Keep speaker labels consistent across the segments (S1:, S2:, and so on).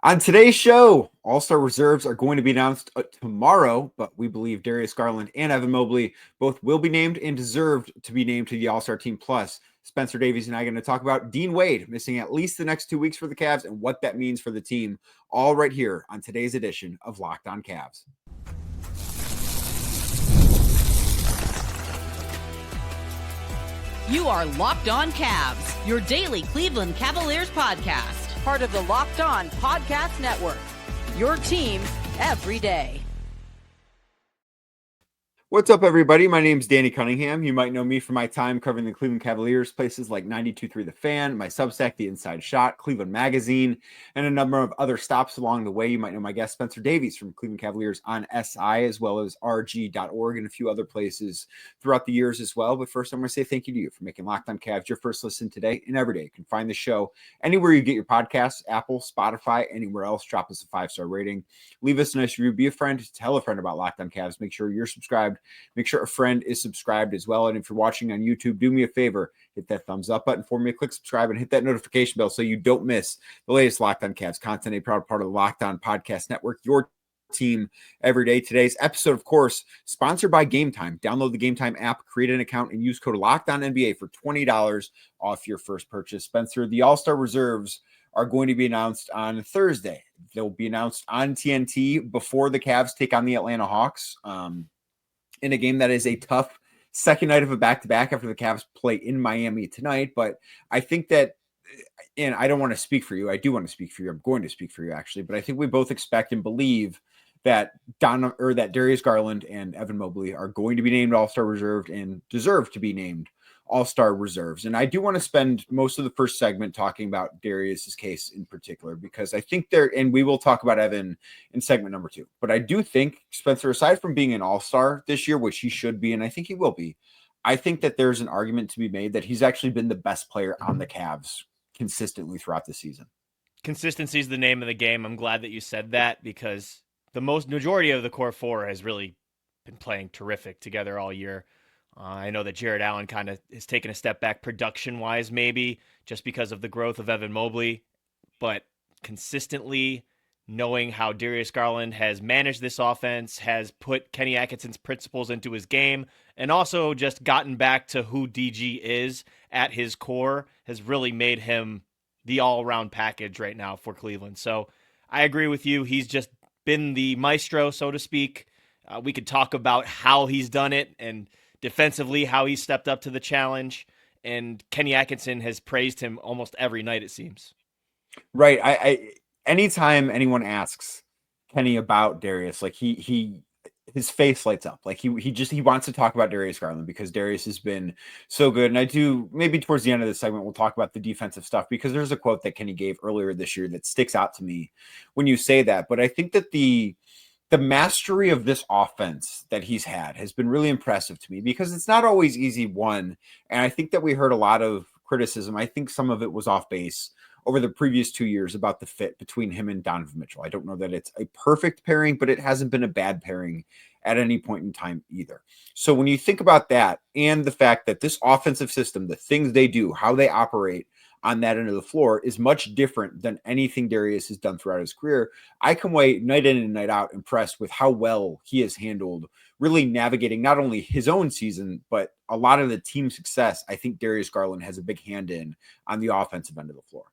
S1: On today's show, All-Star reserves are going to be announced tomorrow, but we believe Darius Garland and Evan Mobley both will be named and deserved to be named to the All-Star team. Plus, Spencer Davies and I are going to talk about Dean Wade missing at least the next 2 weeks for the Cavs and what that means for the team, all right here on today's edition of Locked On Cavs.
S2: You are Locked On Cavs, your daily Cleveland Cavaliers podcast.
S3: Part of the Locked On Podcast Network, your team every day.
S1: What's up, everybody? My name is Danny Cunningham. You might know me from my time covering the Cleveland Cavaliers, places like 92.3 The Fan, my Substack, The Inside Shot, Cleveland Magazine, and a number of other stops along the way. You might know my guest, Spencer Davies from Cleveland Cavaliers on SI, as well as rg.org and a few other places throughout the years as well. But first, I'm going to say thank you to you for making Locked On Cavs your first listen today and every day. You can find the show anywhere you get your podcasts, Apple, Spotify, anywhere else. Drop us a 5-star rating. Leave us a nice review. Be a friend. Tell a friend about Locked On Cavs. Make sure you're subscribed. Make sure a friend is subscribed as well. And if you're watching on YouTube, do me a favor, hit that thumbs up button for me, click subscribe, and hit that notification bell so you don't miss the latest Locked On Cavs content, a proud part of the Locked On Podcast Network, your team every day. Today's episode, of course, sponsored by Game Time. Download the Game Time app, create an account, and use code LOCKEDONNBA for $20 off your first purchase. Spencer, the All-Star reserves are going to be announced on Thursday. They'll be announced on TNT before the Cavs take on the Atlanta Hawks. In a game that is a tough second night of a back-to-back after the Cavs play in Miami tonight. But I think that, and I don't want to speak for you. I do want to speak for you. I'm going to speak for you, actually. But I think we both expect and believe that Darius Garland and Evan Mobley are going to be named All-Star reserved and deserve to be named All-Star reserves. And I do want to spend most of the first segment talking about Darius's case in particular, because I think and we will talk about Evan in segment number 2, but I do think, Spencer, aside from being an All-Star this year, which he should be, and I think he will be, I think that there's an argument to be made that he's actually been the best player on the Cavs consistently throughout the season.
S4: Consistency is the name of the game. I'm glad that you said that, because the majority of the core four has really been playing terrific together all year. I know that Jared Allen kind of has taken a step back production-wise, maybe, just because of the growth of Evan Mobley. But consistently knowing how Darius Garland has managed this offense, has put Kenny Atkinson's principles into his game, and also just gotten back to who DG is at his core, has really made him the all-around package right now for Cleveland. So I agree with you. He's just been the maestro, so to speak. We could talk about how he's done it and defensively, how he stepped up to the challenge, and Kenny Atkinson has praised him almost every night, it seems.
S1: Right. I anytime anyone asks Kenny about Darius, like his face lights up. Like he wants to talk about Darius Garland because Darius has been so good. And I do, maybe towards the end of this segment, we'll talk about the defensive stuff, because there's a quote that Kenny gave earlier this year that sticks out to me when you say that. But I think that the mastery of this offense that he's had has been really impressive to me, because it's not always easy, one. And I think that we heard a lot of criticism. I think some of it was off base over the previous 2 years about the fit between him and Donovan Mitchell. I don't know that it's a perfect pairing, but it hasn't been a bad pairing at any point in time either. So when you think about that and the fact that this offensive system, the things they do, how they operate on that end of the floor is much different than anything Darius has done throughout his career, I come away night in and night out impressed with how well he has handled really navigating not only his own season, but a lot of the team success. I think Darius Garland has a big hand in on the offensive end of the floor.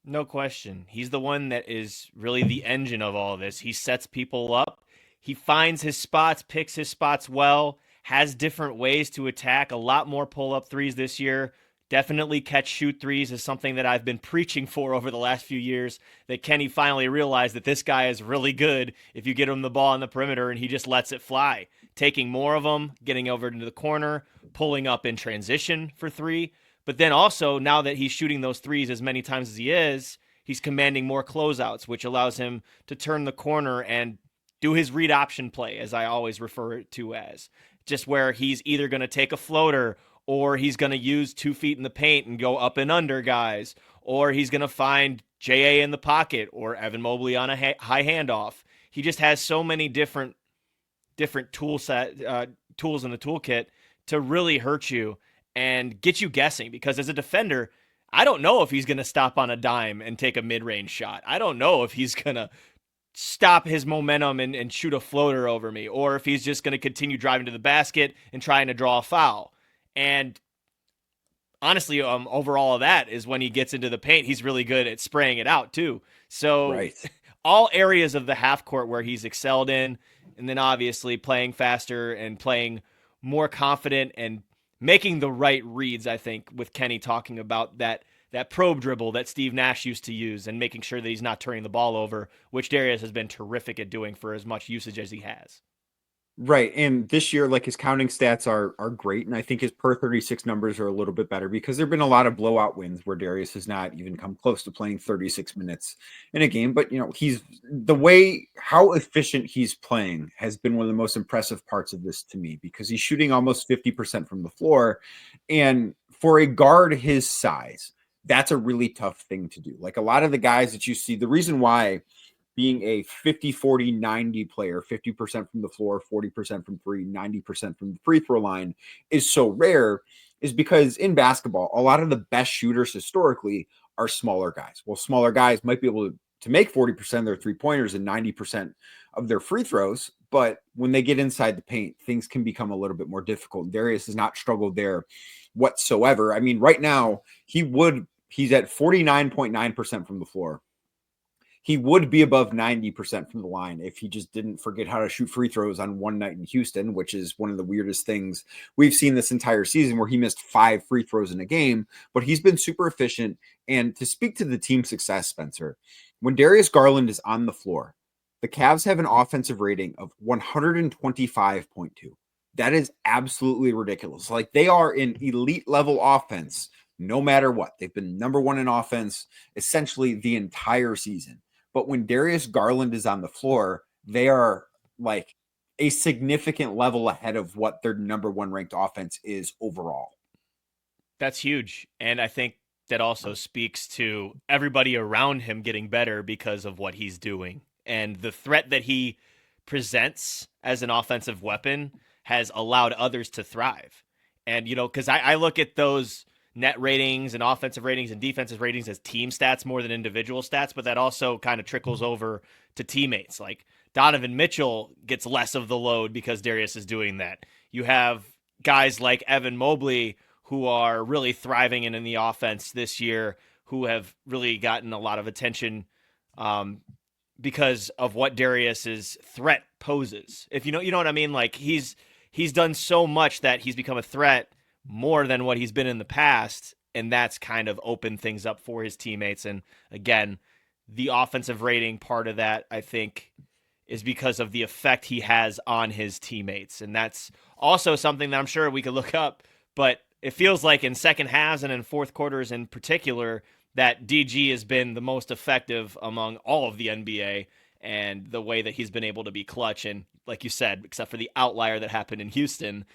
S4: No question. He's the one that is really the engine of all this. He sets people up. He finds his spots, picks his spots well, has different ways to attack, a lot more pull-up threes this year. Definitely catch shoot threes is something that I've been preaching for over the last few years, that Kenny finally realized that this guy is really good if you get him the ball on the perimeter and he just lets it fly. Taking more of them, getting over into the corner, pulling up in transition for three. But then also, now that he's shooting those threes as many times as he is, he's commanding more closeouts, which allows him to turn the corner and do his read option play, as I always refer it to as. Just where he's either going to take a floater, or he's going to use 2 feet in the paint and go up and under guys, or he's going to find JA in the pocket or Evan Mobley on a high handoff. He just has so many different tools in the toolkit to really hurt you and get you guessing, because as a defender, I don't know if he's going to stop on a dime and take a mid-range shot. I don't know if he's going to stop his momentum and shoot a floater over me, or if he's just going to continue driving to the basket and trying to draw a foul. And honestly, over all of that is when he gets into the paint, he's really good at spraying it out too. So
S1: Right.
S4: all areas of the half court where he's excelled in, and then obviously playing faster and playing more confident and making the right reads, I think, with Kenny talking about that probe dribble that Steve Nash used to use and making sure that he's not turning the ball over, which Darius has been terrific at doing for as much usage as he has.
S1: Right. And this year, like his counting stats are great. And I think his per 36 numbers are a little bit better because there have been a lot of blowout wins where Darius has not even come close to playing 36 minutes in a game. But, he's the way how efficient he's playing has been one of the most impressive parts of this to me because he's shooting almost 50% from the floor. And for a guard his size, that's a really tough thing to do. Like a lot of the guys that you see, the reason why being a 50, 40, 90 player, 50% from the floor, 40% from three, 90% from the free throw line is so rare is because in basketball, a lot of the best shooters historically are smaller guys. Well, smaller guys might be able to make 40% of their 3-pointers and 90% of their free throws. But when they get inside the paint, things can become a little bit more difficult. Darius has not struggled there whatsoever. I mean, right now, he's at 49.9% from the floor. He would be above 90% from the line if he just didn't forget how to shoot free throws on one night in Houston, which is one of the weirdest things we've seen this entire season where he missed 5 free throws in a game, but he's been super efficient. And to speak to the team success, Spencer, when Darius Garland is on the floor, the Cavs have an offensive rating of 125.2. That is absolutely ridiculous. Like they are an elite level offense no matter what. They've been number one in offense essentially the entire season. But when Darius Garland is on the floor, they are like a significant level ahead of what their number one ranked offense is overall.
S4: That's huge. And I think that also speaks to everybody around him getting better because of what he's doing. And the threat that he presents as an offensive weapon has allowed others to thrive. And, because I look at those net ratings and offensive ratings and defensive ratings as team stats more than individual stats, but that also kind of trickles over to teammates. Like Donovan Mitchell gets less of the load because Darius is doing that. You have guys like Evan Mobley who are really thriving in the offense this year, who have really gotten a lot of attention because of what Darius's threat poses. If you know what I mean? Like he's done so much that he's become a threat more than what he's been in the past, and that's kind of opened things up for his teammates. And again, the offensive rating part of that, I think, is because of the effect he has on his teammates. And that's also something that I'm sure we could look up, but it feels like in second halves and in fourth quarters in particular, that DG has been the most effective among all of the NBA, and the way that he's been able to be clutch. And like you said, except for the outlier that happened in Houston,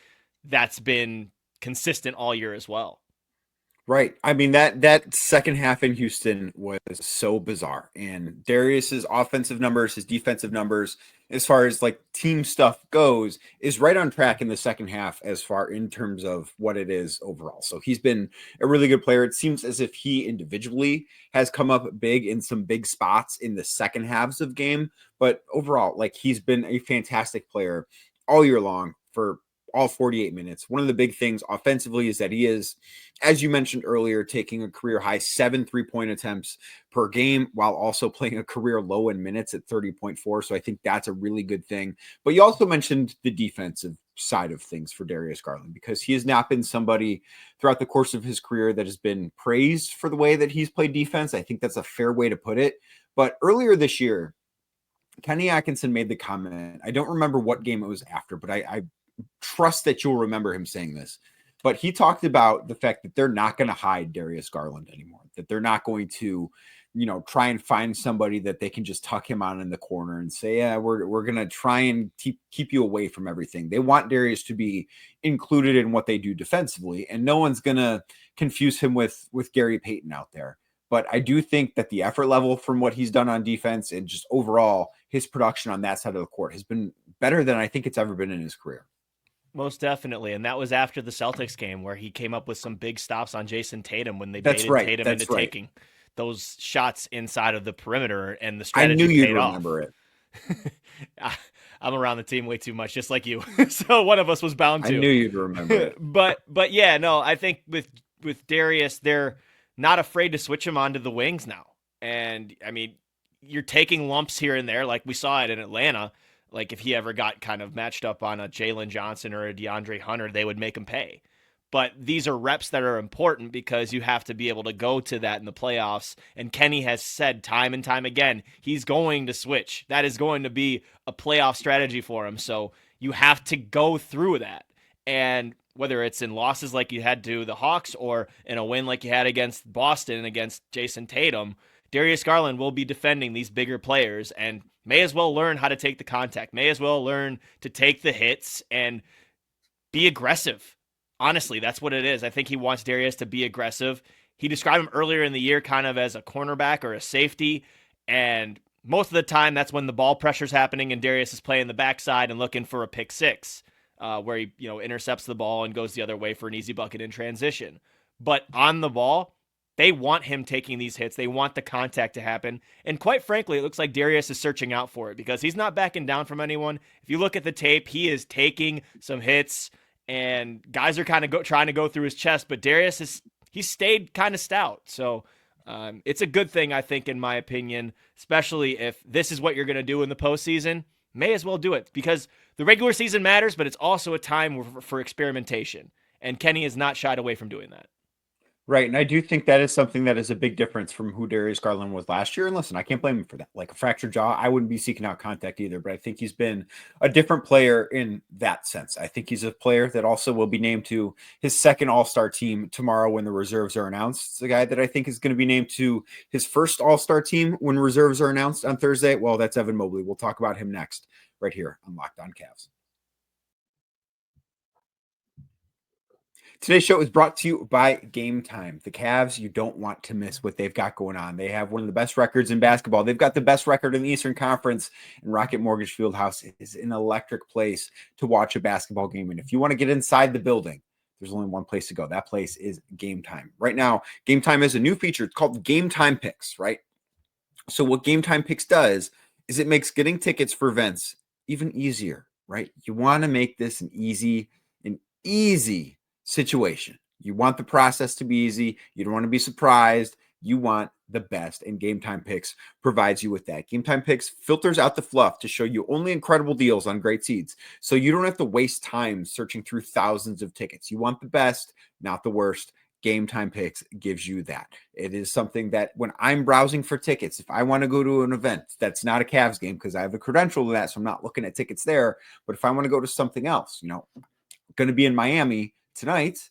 S4: that's been consistent all year as well.
S1: Right. I mean, that second half in Houston was so bizarre. And Darius's offensive numbers, his defensive numbers, as far as like team stuff goes, is right on track in the second half as far in terms of what it is overall. So he's been a really good player. It seems as if he individually has come up big in some big spots in the second halves of game. But overall, like he's been a fantastic player all year long for all 48 minutes. One of the big things offensively is that he is, as you mentioned earlier, taking a career high 7 3-point attempts per game while also playing a career low in minutes at 30.4. So I think that's a really good thing. But you also mentioned the defensive side of things for Darius Garland, because he has not been somebody throughout the course of his career that has been praised for the way that he's played defense. I think that's a fair way to put it. But earlier this year, Kenny Atkinson made the comment. I don't remember what game it was after, but I trust that you'll remember him saying this, but he talked about the fact that they're not going to hide Darius Garland anymore, that they're not going to, try and find somebody that they can just tuck him on in the corner and say, yeah, we're going to try and keep you away from everything. They want Darius to be included in what they do defensively, and no one's going to confuse him with Gary Payton out there. But I do think that the effort level from what he's done on defense and just overall his production on that side of the court has been better than I think it's ever been in his career.
S4: Most definitely. And that was after the Celtics game where he came up with some big stops on Jason Tatum when they
S1: That's
S4: baited
S1: right.
S4: Tatum
S1: That's
S4: into
S1: right.
S4: taking those shots inside of the perimeter, and the
S1: I knew
S4: strategy
S1: you'd
S4: paid off.
S1: remember it.
S4: I'm around the team way too much, just like you. So one of us was bound to.
S1: I knew you'd remember it.
S4: But yeah, no, I think with Darius, they're not afraid to switch him onto the wings now. And I mean, you're taking lumps here and there, like we saw it in Atlanta. Like if he ever got kind of matched up on a Jalen Johnson or a DeAndre Hunter, they would make him pay. But these are reps that are important because you have to be able to go to that in the playoffs. And Kenny has said time and time again, he's going to switch. That is going to be a playoff strategy for him. So you have to go through that. And whether it's in losses like you had to the Hawks or in a win like you had against Boston and against Jason Tatum, Darius Garland will be defending these bigger players and may as well learn how to take the contact, may as well learn to take the hits and be aggressive. Honestly, that's what it is. I think he wants Darius to be aggressive. He described him earlier in the year kind of as a cornerback or a safety, and most of the time that's when the ball pressure's happening and Darius is playing the backside and looking for a pick six, where he intercepts the ball and goes the other way for an easy bucket in transition. But on the ball, they want him taking these hits. They want the contact to happen. And quite frankly, it looks like Darius is searching out for it because he's not backing down from anyone. If you look at the tape, he is taking some hits and guys are kind of trying to go through his chest, but Darius he's stayed kind of stout. So it's a good thing, I think, in my opinion, especially if this is what you're going to do in the postseason. May as well do it because the regular season matters, but it's also a time for experimentation. And Kenny has not shied away from doing that.
S1: Right. And I do think that is something that is a big difference from who Darius Garland was last year. And listen, I can't blame him for that. Like a fractured jaw, I wouldn't be seeking out contact either, but I think he's been a different player in that sense. I think he's a player that also will be named to his second All-Star team tomorrow when the reserves are announced. It's a guy that I think is going to be named to his first All-Star team when reserves are announced on Thursday. Well, that's Evan Mobley. We'll talk about him next right here on Locked On Cavs. Today's show is brought to you by Game Time. The Cavs, you don't want to miss what they've got going on. They have one of the best records in basketball. They've got the best record in the Eastern Conference, and Rocket Mortgage Fieldhouse is an electric place to watch a basketball game. And if you want to get inside the building, there's only one place to go. That place is Game Time. Right now, Game Time has a new feature. It's called Game Time Picks, right? So what Game Time Picks does is it makes getting tickets for events even easier, right? You want to make this an easy situation. You want the process to be easy. You don't want to be surprised. You want the best, and Game Time Picks provides you with that. Game Time Picks filters out the fluff to show you only incredible deals on great seats, so you don't have to waste time searching through thousands of tickets. You want the best, not the worst. Game Time Picks gives you that. It is something that when I'm browsing for tickets, if I want to go to an event that's not a Cavs game because I have a credential to that, so I'm not looking at tickets there, but if I want to go to something else, going to be in Miami tonight,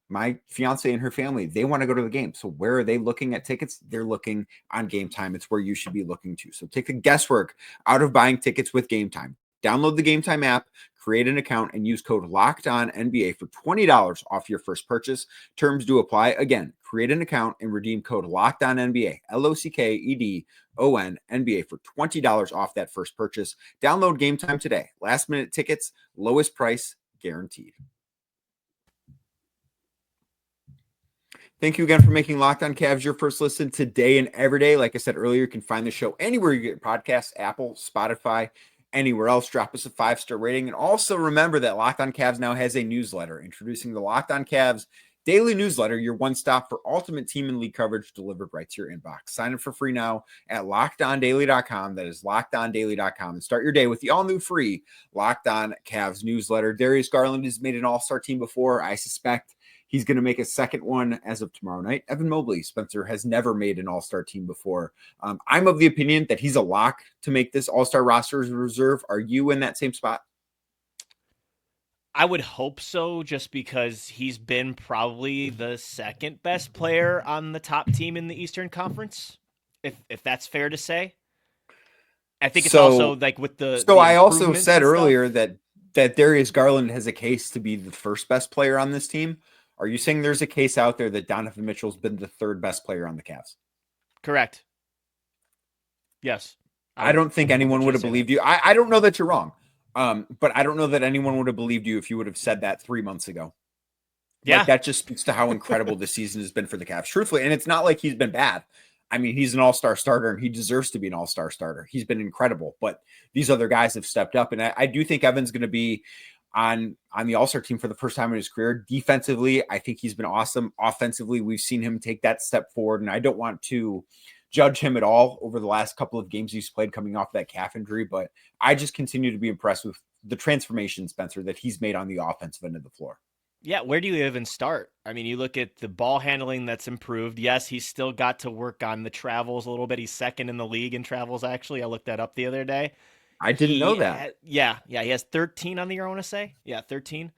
S1: my fiance and her family, they want to go to the game. So where are they looking at tickets? They're looking on Game Time. It's where you should be looking to. So take the guesswork out of buying tickets with Game Time. Download the Game Time app, create an account, and use code LOCKEDONNBA for $20 off your first purchase. Terms do apply. Again, create an account and redeem code LOCKEDONNBA, LOCKEDONNBA for $20 off that first purchase. Download Game Time today. Last minute tickets, lowest price guaranteed. Thank you again for making Locked On Cavs your first listen today and every day. Like I said earlier, you can find the show anywhere you get podcasts, Apple, Spotify, anywhere else. Drop us a 5-star rating. And also remember that Locked On Cavs now has a newsletter. Introducing the Locked On Cavs daily newsletter, your one stop for ultimate team and league coverage delivered right to your inbox. Sign up for free now at LockedOnDaily.com. That is LockedOnDaily.com. And start your day with the all-new free Locked On Cavs newsletter. Darius Garland has made an all-star team before. I suspect he's going to make a second one as of tomorrow night. Evan Mobley, Spencer, has never made an all-star team before. I'm of the opinion that he's a lock to make this all-star roster reserve. Are you in that same spot?
S4: I would hope so, just because he's been probably the second best player on the top team in the Eastern Conference, if that's fair to say. I think it's also like with the.
S1: So I also said earlier that Darius Garland has a case to be the first best player on this team. Are you saying there's a case out there that Donovan Mitchell's been the third best player on the Cavs?
S4: Correct. Yes.
S1: I don't think anyone would have believed you. I don't know that you're wrong. But I don't know that anyone would have believed you if you would have said that 3 months ago.
S4: Yeah.
S1: Like, that just speaks to how incredible the season has been for the Cavs, truthfully. And it's not like he's been bad. I mean, he's an all-star starter and he deserves to be an all-star starter. He's been incredible, but these other guys have stepped up. And I do think Evan's going to be on the all-star team for the first time in his career. Defensively, I think he's been awesome. Offensively, we've seen him take that step forward. And I don't want to judge him at all over the last couple of games he's played coming off that calf injury, but I just continue to be impressed with the transformation, Spencer, that he's made on the offensive end of the floor.
S4: Yeah, where do you even start? I mean, you look at the ball handling that's improved. Yes, he's still got to work on the travels a little bit. He's second in the league in travels, actually. I looked that up the other day.
S1: I didn't know that.
S4: He has 13 on the year, I want to say. Yeah, 13.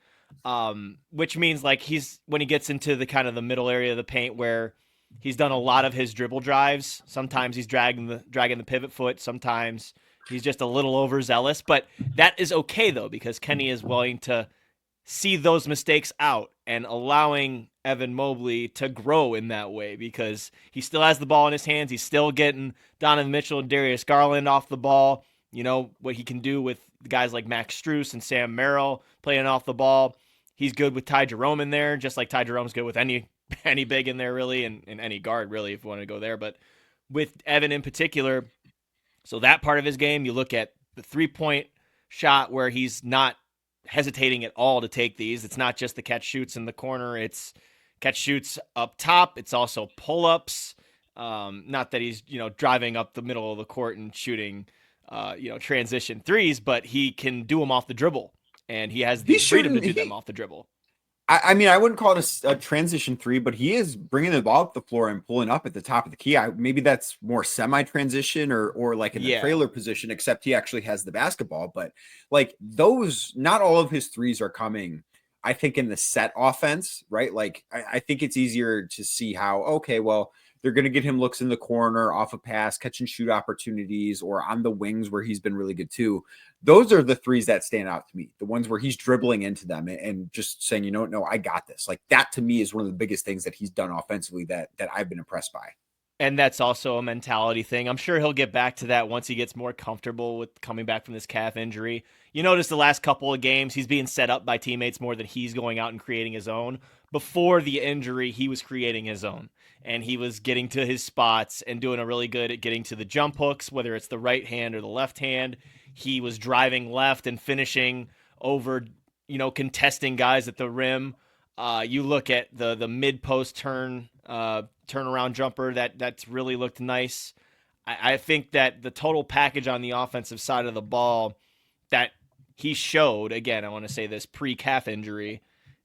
S4: Which means like when he gets into the kind of the middle area of the paint where he's done a lot of his dribble drives. Sometimes he's dragging the pivot foot. Sometimes he's just a little overzealous. But that is okay, though, because Kenny is willing to see those mistakes out and allowing Evan Mobley to grow in that way because he still has the ball in his hands. He's still getting Donovan Mitchell and Darius Garland off the ball. You know, what he can do with guys like Max Strus and Sam Merrill playing off the ball. He's good with Ty Jerome in there, just like Ty Jerome's good with any big in there, really, and any guard, really, if you want to go there. But with Evan in particular, so that part of his game, you look at the three-point shot where he's not hesitating at all to take these. It's not just the catch shoots in the corner. It's catch shoots up top. It's also pull-ups. Not that he's, driving up the middle of the court and shooting, transition threes, but he can do them off the dribble. And he has the freedom to do them off the dribble.
S1: I mean, I wouldn't call it a transition three, but he is bringing the ball up the floor and pulling up at the top of the key. Maybe that's more semi-transition or like in the trailer position, except he actually has the basketball. But like those, not all of his threes are coming, I think, in the set offense, right? Like I think it's easier to see how, okay, well, they're going to get him looks in the corner, off a pass, catch and shoot opportunities, or on the wings where he's been really good too. Those are the threes that stand out to me. The ones where he's dribbling into them and just saying, no, I got this. Like that to me is one of the biggest things that he's done offensively that I've been impressed by.
S4: And that's also a mentality thing. I'm sure he'll get back to that once he gets more comfortable with coming back from this calf injury. You notice the last couple of games, he's being set up by teammates more than he's going out and creating his own. Before the injury, he was creating his own. And he was getting to his spots and doing a really good at getting to the jump hooks, whether it's the right hand or the left hand. He was driving left and finishing over, contesting guys at the rim. You look at the mid-post turnaround jumper, that's really looked nice. I think that the total package on the offensive side of the ball that he showed, again, I want to say this pre-calf injury,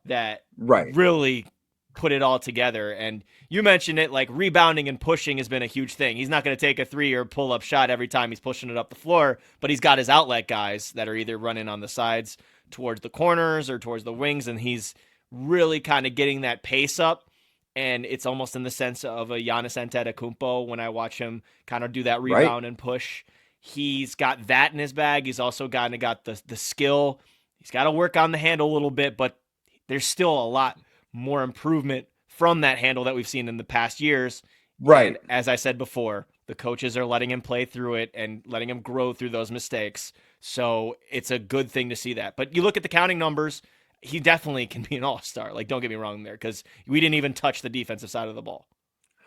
S4: that really put it all together. And you mentioned it, like rebounding and pushing has been a huge thing. He's not going to take a three or pull-up shot every time he's pushing it up the floor, but he's got his outlet guys that are either running on the sides towards the corners or towards the wings, and he's really kind of getting that pace up. And it's almost in the sense of a Giannis Antetokounmpo when I watch him kind of do that rebound and push. He's got that in his bag. He's also got the skill. He's got to work on the handle a little bit, but there's still a lot more improvement from that handle that we've seen in the past years.
S1: Right.
S4: And as I said before, the coaches are letting him play through it and letting him grow through those mistakes. So it's a good thing to see that. But you look at the counting numbers, he definitely can be an all-star. Like, don't get me wrong there, because we didn't even touch the defensive side of the ball.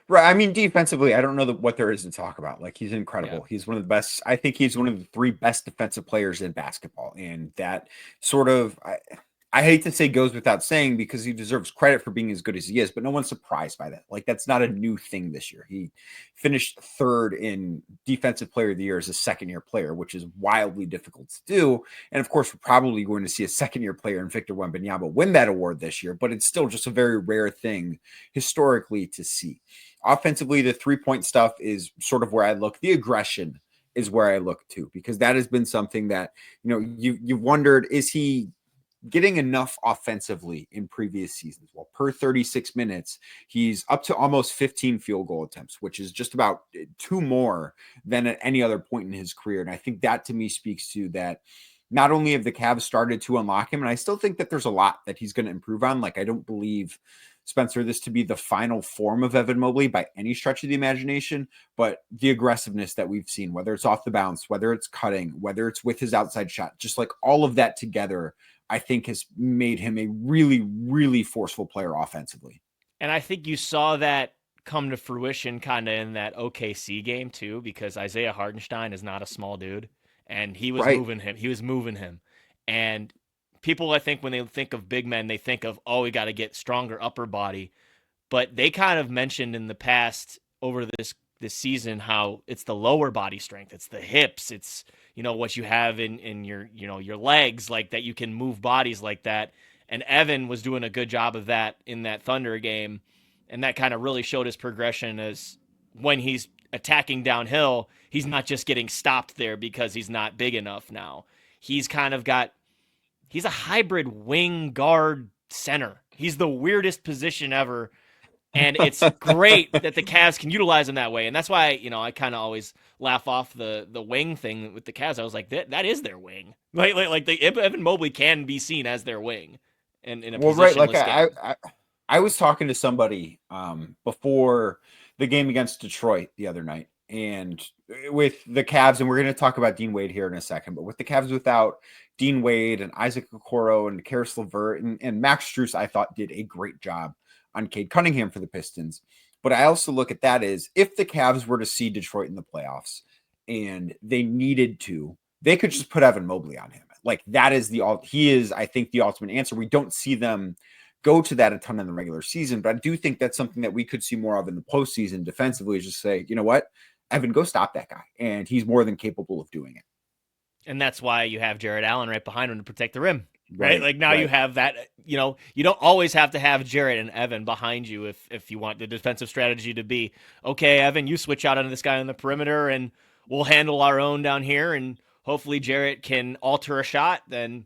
S1: Right. I mean, defensively, I don't know what there is to talk about. Like, he's incredible. Yeah. He's one of the best. I think he's one of the three best defensive players in basketball. And that sort of, I hate to say goes without saying because he deserves credit for being as good as he is, but no one's surprised by that. Like, that's not a new thing this year. He finished third in defensive player of the year as a second-year player, which is wildly difficult to do. And of course, we're probably going to see a second-year player in Victor Wembanyama win that award this year, but it's still just a very rare thing historically to see. Offensively, the three-point stuff is sort of where I look. The aggression is where I look too, because that has been something that, you've wondered, is he getting enough offensively in previous seasons? Well, per 36 minutes, he's up to almost 15 field goal attempts, which is just about 2 more than at any other point in his career. And I think that to me speaks to that. Not only have the Cavs started to unlock him, and I still think that there's a lot that he's going to improve on. Like, I don't believe Spencer, this to be the final form of Evan Mobley by any stretch of the imagination, but the aggressiveness that we've seen, whether it's off the bounce, whether it's cutting, whether it's with his outside shot, just like all of that together, I think has made him a really, really forceful player offensively.
S4: And I think you saw that come to fruition kind of in that OKC game too, because Isaiah Hartenstein is not a small dude, and he was moving him. He was moving him. And people, I think, when they think of big men, they think of, oh, we got to get stronger upper body. But they kind of mentioned in the past over this season how it's the lower body strength. It's the hips. It's, what you have in your, your legs, like that you can move bodies like that. And Evan was doing a good job of that in that Thunder game. And that kind of really showed his progression as when he's attacking downhill, he's not just getting stopped there because he's not big enough now. He's a hybrid wing guard center. He's the weirdest position ever. And it's great that the Cavs can utilize him that way. And that's why, I kind of always laugh off the wing thing with the Cavs. I was like, that is their wing. Like the Evan Mobley can be seen as their wing in a positionless game.
S1: I was talking to somebody before the game against Detroit the other night, and with the Cavs, and we're going to talk about Dean Wade here in a second, but with the Cavs without Dean Wade and Isaac Okoro and Karis LeVert and Max Strus, I thought did a great job on Cade Cunningham for the Pistons. But I also look at that as if the Cavs were to see Detroit in the playoffs and they needed to, they could just put Evan Mobley on him. Like that is he is, I think, the ultimate answer. We don't see them go to that a ton in the regular season, but I do think that's something that we could see more of in the postseason defensively, is just say, you know what, Evan, go stop that guy. And he's more than capable of doing it. And
S4: that's why you have Jared Allen right behind him to protect the rim, right? Like now you have that, you don't always have to have Jared and Evan behind you if you want the defensive strategy to be, okay, Evan, you switch out on this guy on the perimeter and we'll handle our own down here. And hopefully Jarrett can alter a shot. Then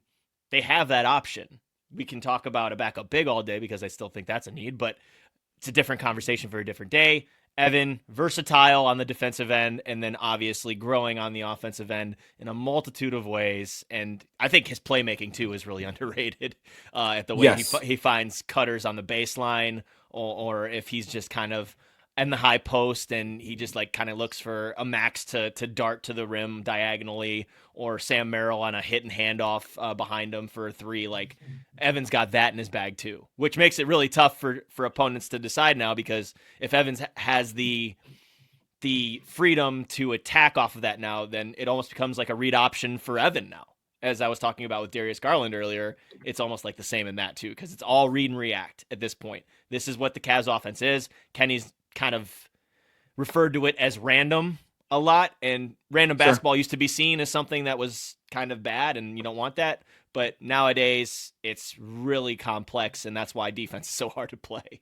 S4: they have that option. We can talk about a backup big all day because I still think that's a need, but it's a different conversation for a different day. Evan, versatile on the defensive end, and then obviously growing on the offensive end in a multitude of ways. And I think his playmaking, too, is really underrated at the way he finds cutters on the baseline, or if he's just kind of in the high post and he just like kind of looks for a Max to dart to the rim diagonally, or Sam Merrill on a hit and handoff behind him for a three. Like Evan's got that in his bag too, which makes it really tough for opponents to decide now, because if Evans has the freedom to attack off of that now, then it almost becomes like a read option for Evan now. As I was talking about with Darius Garland earlier, it's almost like the same in that too, because it's all read and react at this point. This is what the Cavs offense is. Kenny's kind of referred to it as random a lot, and random basketball used to be seen as something that was kind of bad, and you don't want that. But nowadays it's really complex, and that's why defense is so hard to play.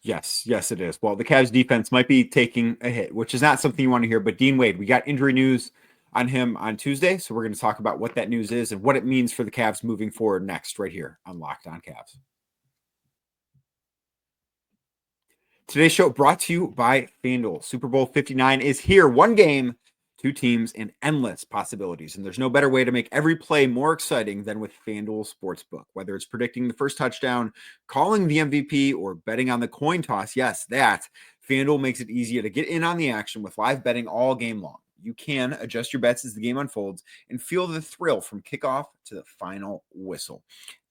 S1: Yes, it is. Well, the Cavs defense might be taking a hit, which is not something you want to hear, but Dean Wade, we got injury news on him on Tuesday, so we're going to talk about what that news is and what it means for the Cavs moving forward next, right here on Locked On Cavs. Today's show brought to you by FanDuel. Super Bowl 59 is here. One game, two teams, and endless possibilities. And there's no better way to make every play more exciting than with FanDuel Sportsbook. Whether it's predicting the first touchdown, calling the MVP, or betting on the coin toss, yes, that, FanDuel makes it easier to get in on the action with live betting all game long. You can adjust your bets as the game unfolds and feel the thrill from kickoff to the final whistle.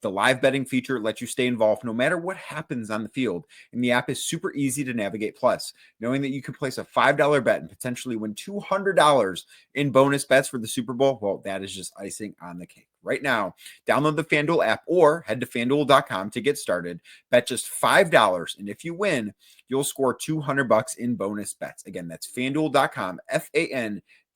S1: The live betting feature lets you stay involved no matter what happens on the field, and the app is super easy to navigate. Plus, knowing that you can place a $5 bet and potentially win $200 in bonus bets for the Super Bowl, well, that is just icing on the cake. Right now, download the FanDuel app or head to FanDuel.com to get started. Bet just $5, and if you win, you'll score $200 in bonus bets. Again, that's FanDuel.com,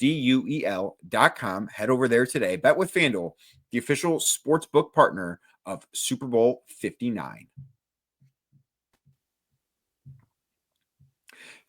S1: FanDuel.com. Head over there today. Bet with FanDuel, the official sportsbook partner of Super Bowl 59.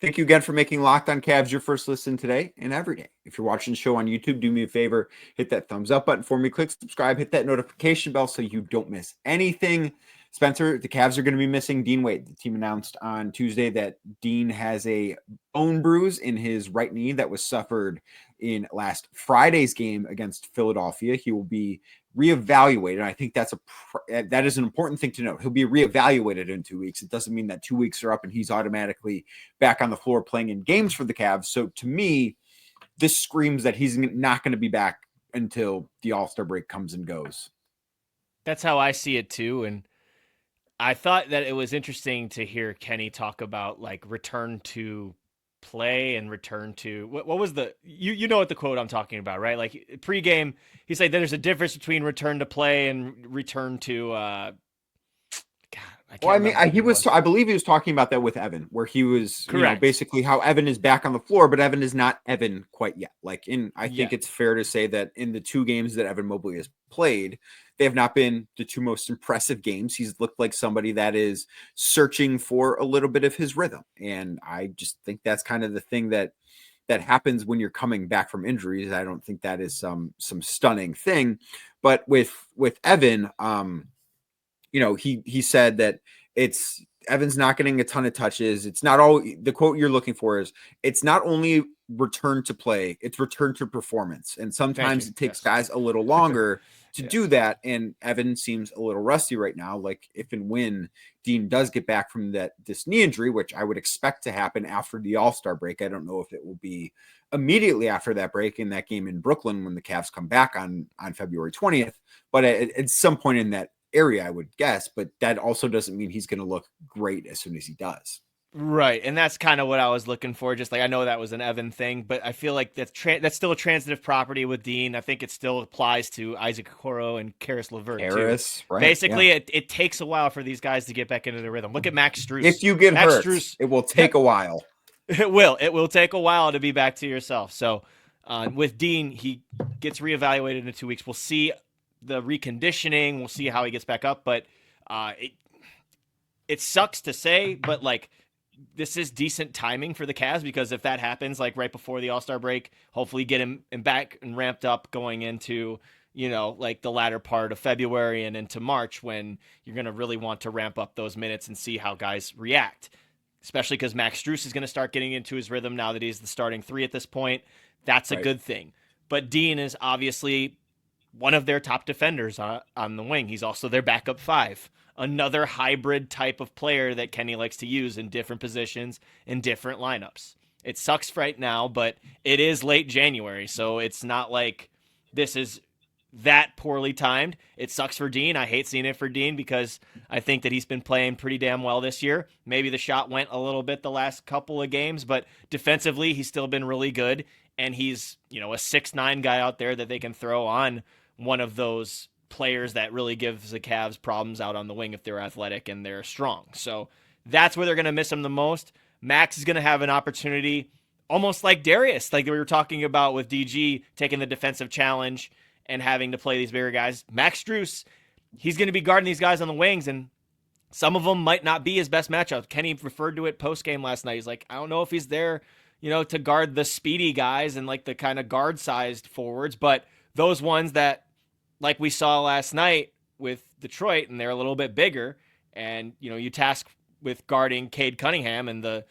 S1: Thank you again for making Locked On Cavs your first listen today and every day. If you're watching the show on YouTube, do me a favor, hit that thumbs up button for me, click subscribe, hit that notification bell so you don't miss anything. Spencer, the Cavs are going to be missing Dean Wade. The team announced on Tuesday that Dean has a bone bruise in his right knee that was suffered in last Friday's game against Philadelphia. He will be reevaluated. I think that is an important thing to note. He'll be reevaluated in 2 weeks. It doesn't mean that 2 weeks are up and he's automatically back on the floor playing in games for the Cavs. So to me, this screams that he's not going to be back until the All-Star break comes and goes.
S4: That's how I see it too. And I thought that it was interesting to hear Kenny talk about like return to play and return to what was the you know what the quote I'm talking about, right? Like pregame, he said there's a difference between return to play and return to
S1: I believe he was talking about that with Evan, where he was, basically how Evan is back on the floor, but Evan is not Evan quite yet. I think it's fair to say that in the 2 games that Evan Mobley has played, they have not been the 2 most impressive games. He's looked like somebody that is searching for a little bit of his rhythm. And I just think that's kind of the thing that happens when you're coming back from injuries. I don't think that is some stunning thing, but with Evan, he said that Evan's not getting a ton of touches. It's not all the quote you're looking for is it's not only return to play, it's return to performance. And sometimes it takes guys a little longer to do that. And Evan seems a little rusty right now. Like if and when Dean does get back from this knee injury, which I would expect to happen after the All-Star break. I don't know if it will be immediately after that break in that game in Brooklyn when the Cavs come back on February 20th, but at some point in that area, I would guess, but that also doesn't mean he's going to look great as soon as he does.
S4: Right, and that's kind of what I was looking for. Just like I know that was an Evan thing, but I feel like that's still a transitive property with Dean. I think it still applies to Isaac Okoro and Karis LeVert too.
S1: Right?
S4: Basically, it takes a while for these guys to get back into the rhythm. Look at Max Strus.
S1: If you get hurt, it will take a while.
S4: It will. It will take a while to be back to yourself. So with Dean, he gets reevaluated in 2 weeks. We'll see the reconditioning. We'll see how he gets back up, but it sucks to say, but like this is decent timing for the Cavs because if that happens like right before the All-Star break, hopefully get him back and ramped up going into like the latter part of February and into March when you're going to really want to ramp up those minutes and see how guys react, especially because Max Strus is going to start getting into his rhythm now that he's the starting 3 at this point. That's a good thing. But Dean is obviously one of their top defenders on the wing. He's also their backup 5. Another hybrid type of player that Kenny likes to use in different positions, in different lineups. It sucks right now, but it is late January, so it's not like this is that poorly timed. It sucks for Dean. I hate seeing it for Dean because I think that he's been playing pretty damn well this year. Maybe the shot went a little bit the last couple of games, but defensively he's still been really good, and he's a 6'9" guy out there that they can throw on one of those players that really gives the Cavs problems out on the wing if they're athletic and they're strong. So that's where they're going to miss him the most. Max is going to have an opportunity almost like Darius, like we were talking about with DG taking the defensive challenge and having to play these bigger guys. Max Strus, he's going to be guarding these guys on the wings, and some of them might not be his best matchup. Kenny referred to it post-game last night. He's like, I don't know if he's there, to guard the speedy guys and like the kind of guard-sized forwards, but those ones that like we saw last night with Detroit, and they're a little bit bigger, and you task with guarding Cade Cunningham and the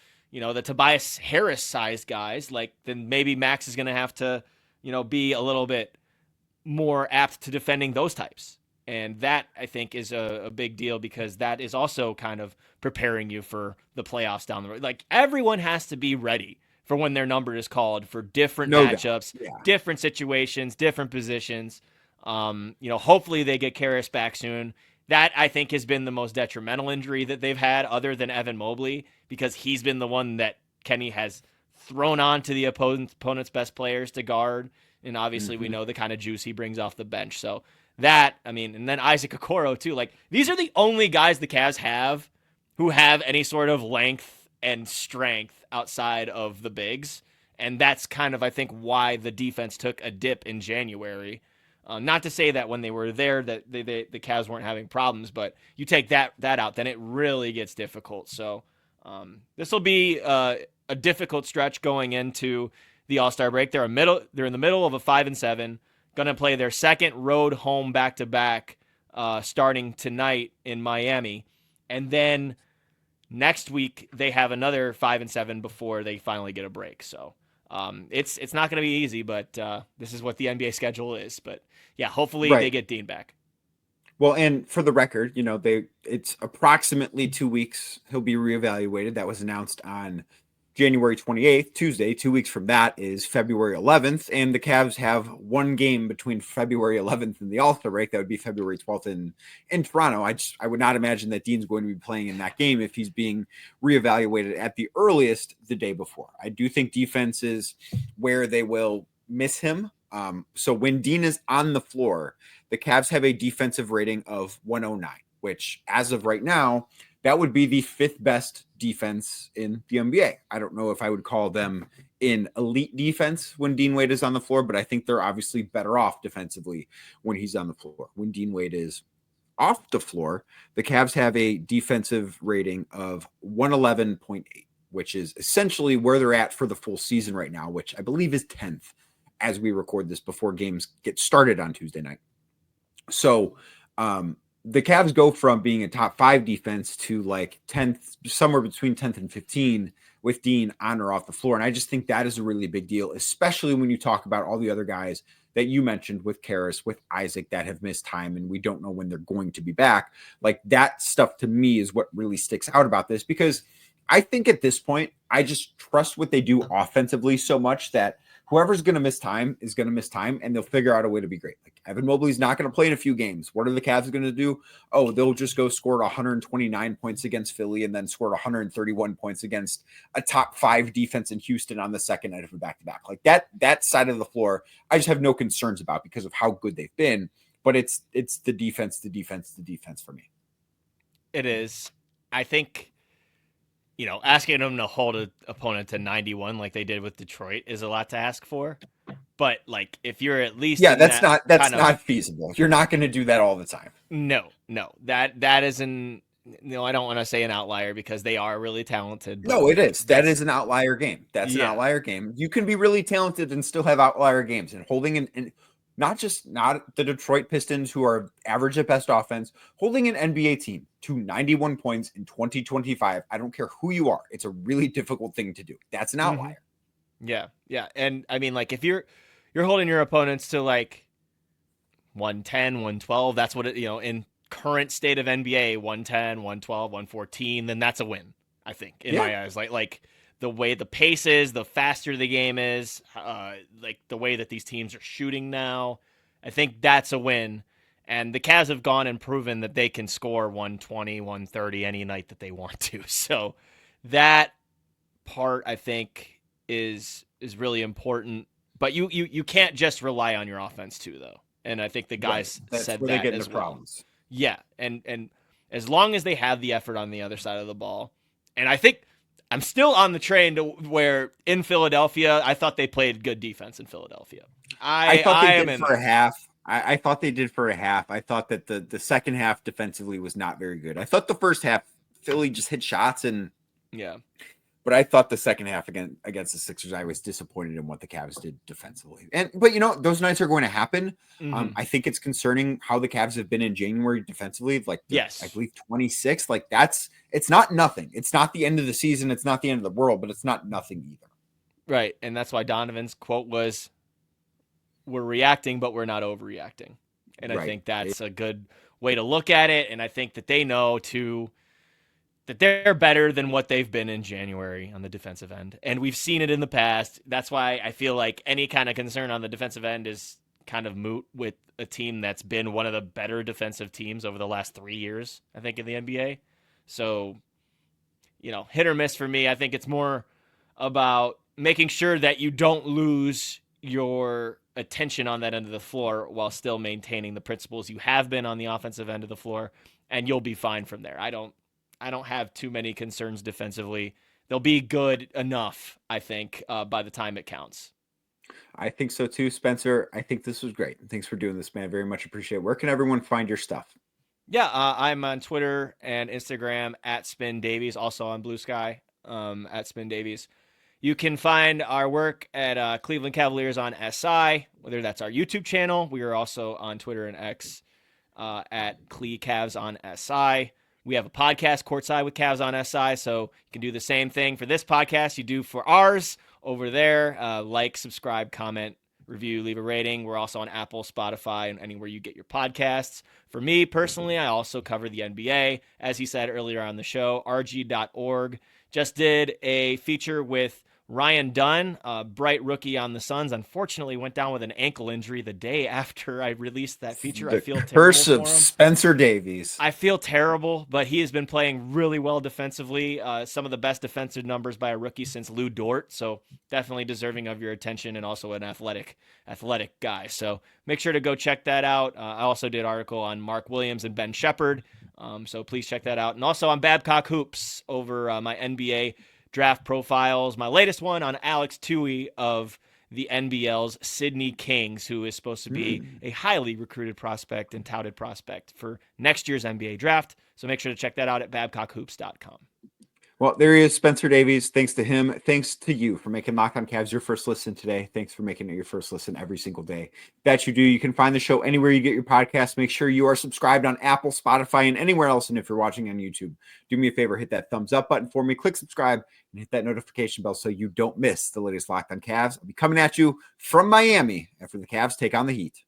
S4: Tobias Harris sized guys, like then maybe Max is going to have to be a little bit more apt to defending those types, and that I think is a big deal because that is also kind of preparing you for the playoffs down the road. Like everyone has to be ready for when their number is called for different matchups, different situations, different positions. Hopefully they get Karis back soon. That I think has been the most detrimental injury that they've had other than Evan Mobley, because he's been the one that Kenny has thrown on to the opponent's best players to guard. And obviously we know the kind of juice he brings off the bench. So that, and then Isaac Okoro too, like these are the only guys the Cavs have who have any sort of length and strength outside of the bigs. And that's kind of, I think, why the defense took a dip in January. Not to say that when they were there that the Cavs weren't having problems, but you take that out, then it really gets difficult. So this will be a difficult stretch going into the All-Star break. They're in the middle of a 5-7, going to play their second road home back-to-back starting tonight in Miami. And then next week they have another 5-7 before they finally get a break. So It's not going to be easy, but this is what the NBA schedule is. But yeah, hopefully
S1: Right.
S4: they get Dean back.
S1: Well, and for the record, it's approximately 2 weeks he'll be reevaluated. That was announced on January 28th, Tuesday. 2 weeks from that is February 11th, and the Cavs have one game between February 11th and the All-Star break. That would be February 12th in Toronto. I would not imagine that Dean's going to be playing in that game if he's being reevaluated at the earliest the day before. I do think defense is where they will miss him. So when Dean is on the floor, the Cavs have a defensive rating of 109, which as of right now, that would be the fifth best defense in the NBA. I don't know if I would call them in elite defense when Dean Wade is on the floor, but I think they're obviously better off defensively when he's on the floor. When Dean Wade is off the floor, the Cavs have a defensive rating of 111.8, which is essentially where they're at for the full season right now, which I believe is 10th as we record this before games get started on Tuesday night. So the Cavs go from being a top 5 defense to like 10th, somewhere between 10th and 15 with Dean on or off the floor. And I just think that is a really big deal, especially when you talk about all the other guys that you mentioned with Karras, with Isaac, that have missed time and we don't know when they're going to be back. Like that stuff to me is what really sticks out about this, because I think at this point, I just trust what they do offensively so much that whoever's going to miss time is going to miss time, and they'll figure out a way to be great. Like Evan Mobley's not going to play in a few games. What are the Cavs going to do? Oh, they'll just go score 129 points against Philly and then score 131 points against a top 5 defense in Houston on the second night of a back-to-back. Like that side of the floor, I just have no concerns about because of how good they've been. But it's the defense for me.
S4: It is. I think, asking them to hold an opponent to 91 like they did with Detroit is a lot to ask for. But like, if you're at least
S1: that's not feasible. You're not going to do that all the time.
S4: No, that isn't. I don't want to say an outlier because they are really talented. But
S1: no, it is. That is an outlier game. That's an outlier game. You can be really talented and still have outlier games. And holding an not the Detroit Pistons, who are average at best offense, holding an NBA team to 91 points in 2025. I don't care who you are. It's a really difficult thing to do. That's an outlier.
S4: Yeah. And I mean, like, if you're holding your opponents to like 110, 112, that's what in current state of NBA, 110, 112, 114, then that's a win, I think, in my eyes. Like the way the pace is, the faster the game is, like the way that these teams are shooting now, I think that's a win. And the Cavs have gone and proven that they can score 120, 130 any night that they want to. So that part, I think, is really important. But you can't just rely on your offense too, though. And I think the guys said
S1: where
S4: that
S1: they get
S4: as
S1: into
S4: well.
S1: Problems.
S4: Yeah, and as long as they have the effort on the other side of the ball, and I think I'm still on the train to where in Philadelphia, I thought they played good defense in Philadelphia.
S1: I thought they did for a half. I thought they did for a half. I thought that the second half defensively was not very good. I thought the first half Philly just hit shots but I thought the second half against the Sixers, I was disappointed in what the Cavs did defensively. But those nights are going to happen.
S4: Mm-hmm.
S1: I think it's concerning how the Cavs have been in January defensively. Like, I believe 26. Like it's not nothing. It's not the end of the season. It's not the end of the world, but it's not nothing either.
S4: Right, and that's why Donovan's quote was, "We're reacting, but we're not overreacting." And I think that's a good way to look at it. And I think that they know too that they're better than what they've been in January on the defensive end. And we've seen it in the past. That's why I feel like any kind of concern on the defensive end is kind of moot with a team that's been one of the better defensive teams over the last 3 years, I think, in the NBA. So, hit or miss for me. I think it's more about making sure that you don't lose your attention on that end of the floor while still maintaining the principles you have been on the offensive end of the floor, and you'll be fine from there. I don't have too many concerns defensively. They'll be good enough, I think, by the time it counts.
S1: I think so too, Spencer. I think this was great. Thanks for doing this, man. Very much appreciate it. Where can everyone find your stuff?
S4: Yeah, I'm on Twitter and Instagram at Spin Davies, also on Blue Sky at Spin Davies. You can find our work at Cleveland Cavaliers on SI, whether that's our YouTube channel. We are also on Twitter and X at Cle Cavs on SI. We have a podcast, Courtside with Cavs on SI, so you can do the same thing for this podcast you do for ours over there. Like, subscribe, comment, review, leave a rating. We're also on Apple, Spotify, and anywhere you get your podcasts. For me personally, I also cover the NBA. As he said earlier on the show, rg.org just did a feature with Ryan Dunn, a bright rookie on the Suns. Unfortunately, went down with an ankle injury the day after I released that feature. I feel terrible
S1: curse of
S4: for him.
S1: Spencer Davies.
S4: I feel terrible, but he has been playing really well defensively. Some of the best defensive numbers by a rookie since Lou Dort. So definitely deserving of your attention, and also an athletic guy. So make sure to go check that out. I also did an article on Mark Williams and Ben Shepherd. So please check that out. And also on Babcock Hoops over my NBA draft profiles. My latest one on Alex Toohey of the NBL's Sydney Kings, who is supposed to be a highly recruited prospect and touted prospect for next year's NBA draft. So make sure to check that out at BabcockHoops.com.
S1: Well, there he is, Spencer Davies. Thanks to him. Thanks to you for making Locked On Cavs your first listen today. Thanks for making it your first listen every single day that you do. You can find the show anywhere you get your podcast. Make sure you are subscribed on Apple, Spotify, and anywhere else. And if you're watching on YouTube, do me a favor, hit that thumbs up button for me, click subscribe, and hit that notification bell so you don't miss the latest Locked On Cavs. I'll be coming at you from Miami after the Cavs take on the Heat.